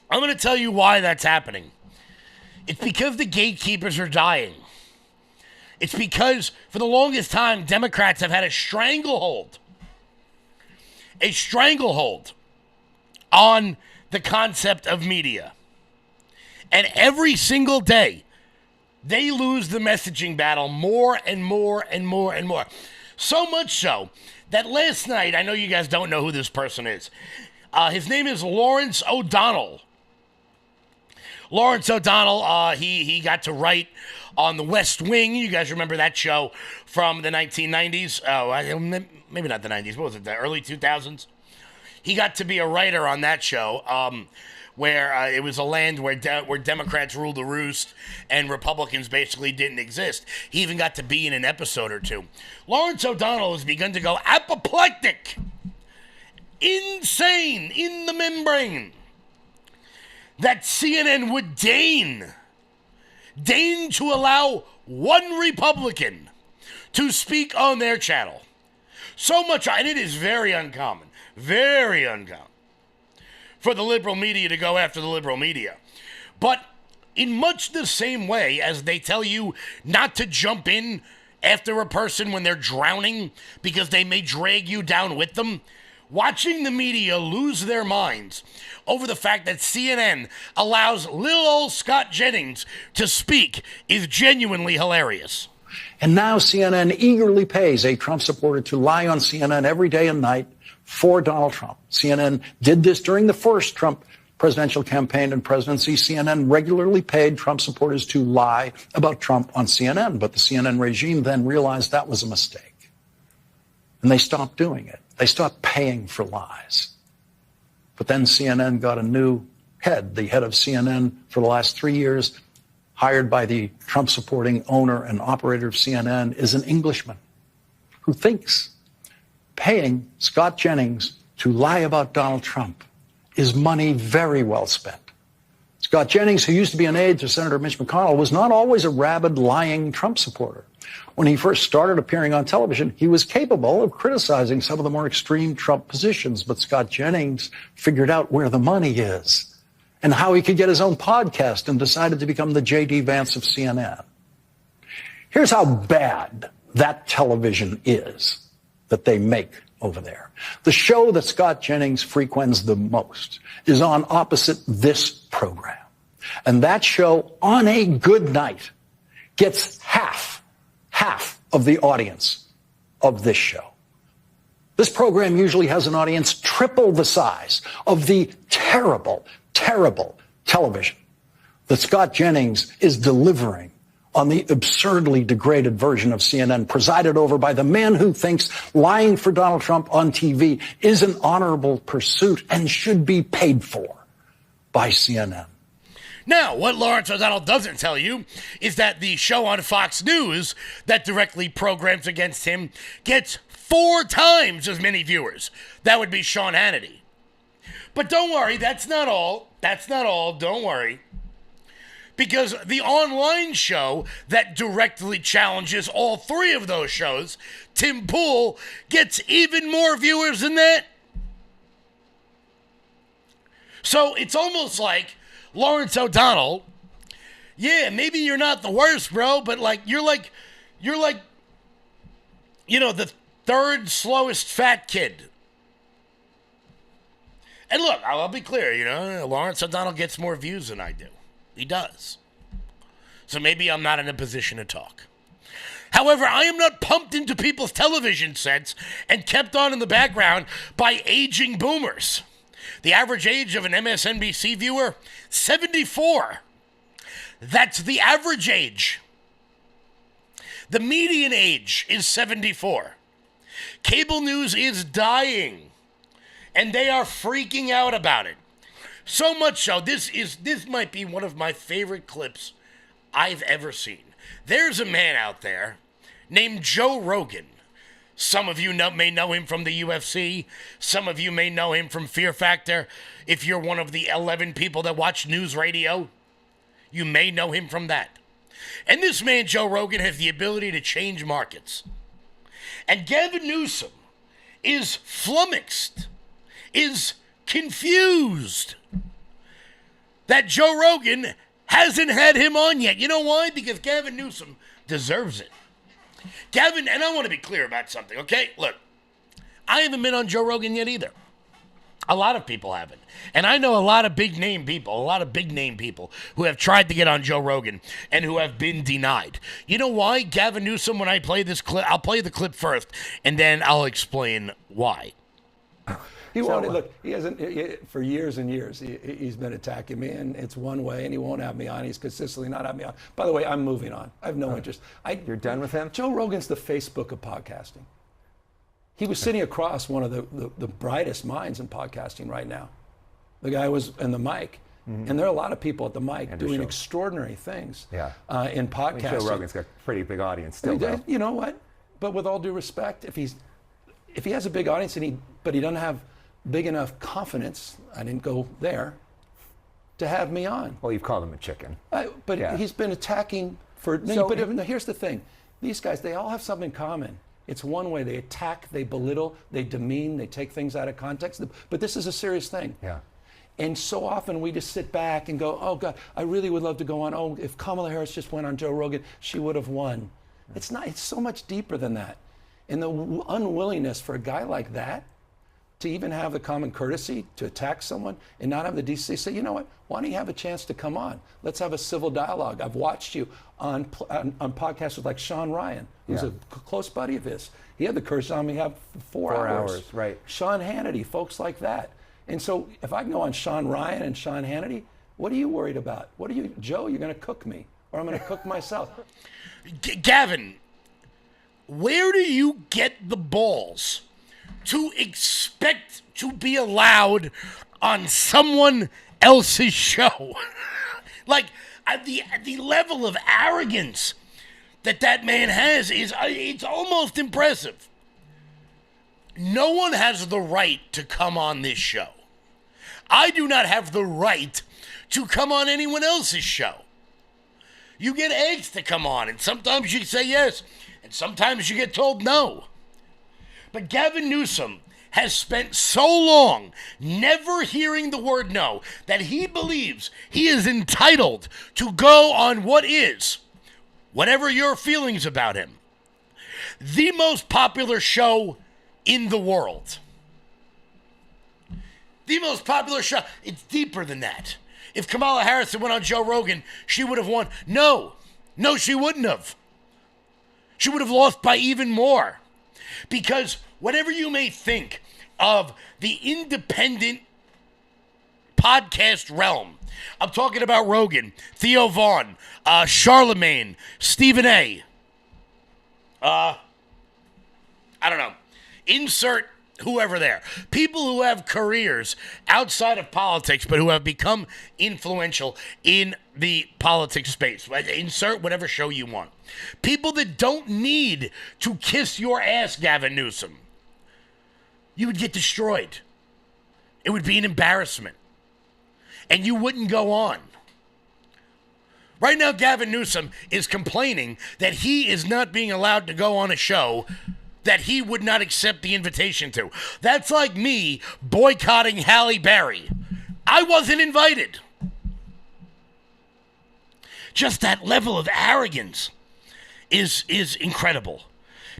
I'm going to tell you why that's happening. It's because the gatekeepers are dying. It's because for the longest time, Democrats have had a stranglehold on the concept of media. And every single day, they lose the messaging battle more and more and more and more. So much so that last night, I know you guys don't know who this person is. His name is Lawrence O'Donnell. Lawrence O'Donnell, he got to write on The West Wing. You guys remember that show from the 1990s? Oh, maybe not the 90s. What was it, the early 2000s? He got to be a writer on that show where it was a land where Democrats ruled the roost and Republicans basically didn't exist. He even got to be in an episode or two. Lawrence O'Donnell has begun to go apoplectic, insane in the membrane, that CNN would deign to allow one Republican to speak on their channel. So much, and it is very uncommon for the liberal media to go after the liberal media. But in much the same way as they tell you not to jump in after a person when they're drowning because they may drag you down with them, watching the media lose their minds over the fact that CNN allows little old Scott Jennings to speak is genuinely hilarious. And now CNN eagerly pays a Trump supporter to lie on CNN every day and night for Donald Trump. CNN did this during the first Trump presidential campaign and presidency. CNN regularly paid Trump supporters to lie about Trump on CNN, but the CNN regime then realized that was a mistake. And they stopped doing it. They stopped paying for lies. But then CNN got a new head. The head of CNN for the last 3 years, hired by the Trump-supporting owner and operator of CNN, is an Englishman who thinks paying Scott Jennings to lie about Donald Trump is money very well spent. Scott Jennings, who used to be an aide to Senator Mitch McConnell, was not always a rabid, lying Trump supporter. When he first started appearing on television, he was capable of criticizing some of the more extreme Trump positions, but Scott Jennings figured out where the money is and how he could get his own podcast and decided to become the J.D. Vance of CNN. Here's how bad that television is that they make over there. The show that Scott Jennings frequents the most is on opposite this program. And that show, on a good night, gets half of the audience of this show. This program usually has an audience triple the size of the terrible, terrible television that Scott Jennings is delivering on the absurdly degraded version of CNN presided over by the man who thinks lying for Donald Trump on TV is an honorable pursuit and should be paid for by CNN. Now, what Lawrence O'Donnell doesn't tell you is that the show on Fox News that directly programs against him gets 4 times as many viewers. That would be Sean Hannity. But don't worry, that's not all. Don't worry. Because the online show that directly challenges all 3 of those shows, Tim Pool, gets even more viewers than that. So it's almost like Lawrence O'Donnell Yeah, maybe you're not the worst, bro, but you're like, the third slowest fat kid. And look, I'll be clear, Lawrence O'Donnell gets more views than I do. He does. So maybe I'm not in a position to talk. However, I am not pumped into people's television sets and kept on in the background by aging boomers. The average age of an MSNBC viewer, 74. That's the average age. The median age is 74. Cable news is dying, and they are freaking out about it. So much so, this might be one of my favorite clips I've ever seen. There's a man out there named Joe Rogan. Some of you may know him from the UFC. Some of you may know him from Fear Factor. If you're one of the 11 people that watch news radio, you may know him from that. And this man, Joe Rogan, has the ability to change markets. And Gavin Newsom is flummoxed, is confused that Joe Rogan hasn't had him on yet. You know why? Because Gavin Newsom deserves it. Gavin, and I want to be clear about something, okay? Look, I haven't been on Joe Rogan yet either. A lot of people haven't. And I know a lot of big name people who have tried to get on Joe Rogan and who have been denied. You know why? Gavin Newsom, when I play this clip, I'll play the clip first, and then I'll explain why. He won't. Look, he hasn't for years and years. He's been attacking me, and it's one way, and he won't have me on. He's consistently not having me on. By the way, I'm moving on. I have no interest. You're done with him? Joe Rogan's the Facebook of podcasting. He was sitting across one of the brightest minds in podcasting right now. The guy was in the mic, and there are a lot of people at the mic doing extraordinary things in podcasting. Joe Rogan's got a pretty big audience still. You know what? But with all due respect, if he has a big audience but he doesn't have big enough confidence, I didn't go there, to have me on. Well, you've called him a chicken. He's been attacking for... here's the thing. These guys, they all have something in common. It's one way. They attack, they belittle, they demean, they take things out of context. But this is a serious thing. Yeah. And so often we just sit back and go, oh, God, I really would love to go on. Oh, if Kamala Harris just went on Joe Rogan, she would have won. It's not. It's so much deeper than that. And the unwillingness for a guy like that to even have the common courtesy to attack someone and not have the decency to say, you know what, why don't you have a chance to come on? Let's have a civil dialogue. I've watched you on podcasts with like Sean Ryan, who's a close buddy of his. He had the courage on me have 4 hours. Right. Sean Hannity, folks like that. And so if I can go on Sean Ryan and Sean Hannity, what are you worried about? Joe, you're going to cook me, or I'm going to cook myself. Gavin, where do you get the balls to expect to be allowed on someone else's show? The level of arrogance that man has it's almost impressive. No one has the right to come on this show. I do not have the right to come on anyone else's show. You get asked to come on, and sometimes you say yes, and sometimes you get told no. But Gavin Newsom has spent so long never hearing the word no that he believes he is entitled to go on what is, whatever your feelings about him, the most popular show in the world. The most popular show. It's deeper than that. If Kamala Harris had went on Joe Rogan, she would have won. No, she wouldn't have. She would have lost by even more. Because whatever you may think of the independent podcast realm, I'm talking about Rogan, Theo Vaughn, Charlemagne, Stephen A. I don't know. Insert whoever there. People who have careers outside of politics, but who have become influential in the politics space. Insert whatever show you want. People that don't need to kiss your ass, Gavin Newsom. You would get destroyed. It would be an embarrassment. And you wouldn't go on. Right now, Gavin Newsom is complaining that he is not being allowed to go on a show that he would not accept the invitation to. That's like me boycotting Halle Berry. I wasn't invited. just that level of arrogance is incredible.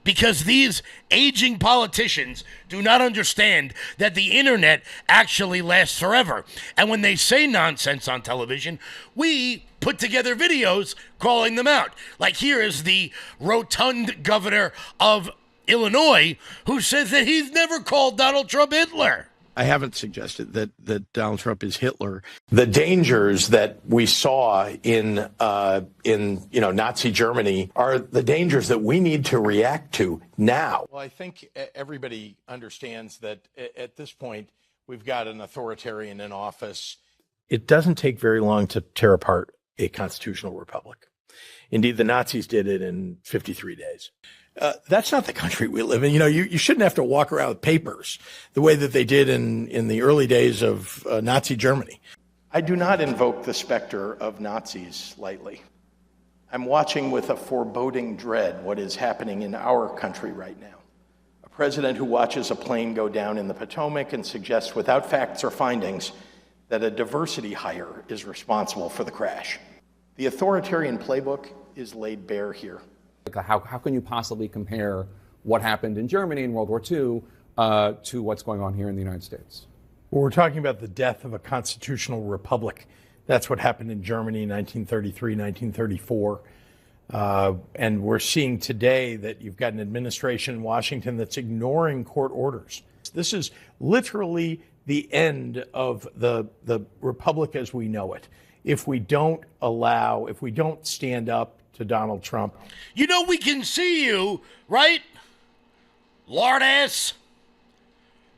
Because these aging politicians do not understand that the internet actually lasts forever. And when they say nonsense on television, we put together videos calling them out. Like here is the rotund governor of Illinois who says that he's never called Donald Trump Hitler. I haven't suggested that Donald Trump is Hitler. The dangers that we saw in Nazi Germany are the dangers that we need to react to now. Well, I think everybody understands that at this point we've got an authoritarian in office. It doesn't take very long to tear apart a constitutional republic. Indeed, the Nazis did it in 53 days. That's not the country we live in. You shouldn't have to walk around with papers the way that they did in the early days of Nazi Germany. I do not invoke the specter of Nazis lightly. I'm watching with a foreboding dread what is happening in our country right now. A president who watches a plane go down in the Potomac and suggests without facts or findings that a diversity hire is responsible for the crash. The authoritarian playbook is laid bare here. How can you possibly compare what happened in Germany in World War II to what's going on here in the United States? Well, we're talking about the death of a constitutional republic. That's what happened in Germany in 1933, 1934. And we're seeing today that you've got an administration in Washington that's ignoring court orders. This is literally the end of the republic as we know it. If we don't stand up to Donald Trump. We can see you, right? Lord ass.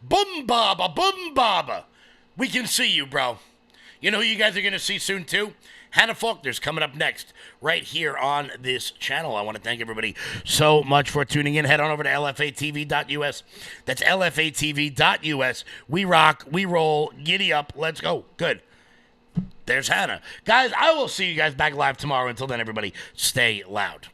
Boom baba. We can see you, bro. You know who you guys are going to see soon, too? Hannah Faulkner's coming up next right here on this channel. I want to thank everybody so much for tuning in. Head on over to lfatv.us. That's lfatv.us. We rock, we roll, giddy up, let's go. Good. There's Hannah. Guys, I will see you guys back live tomorrow. Until then, everybody, stay loud.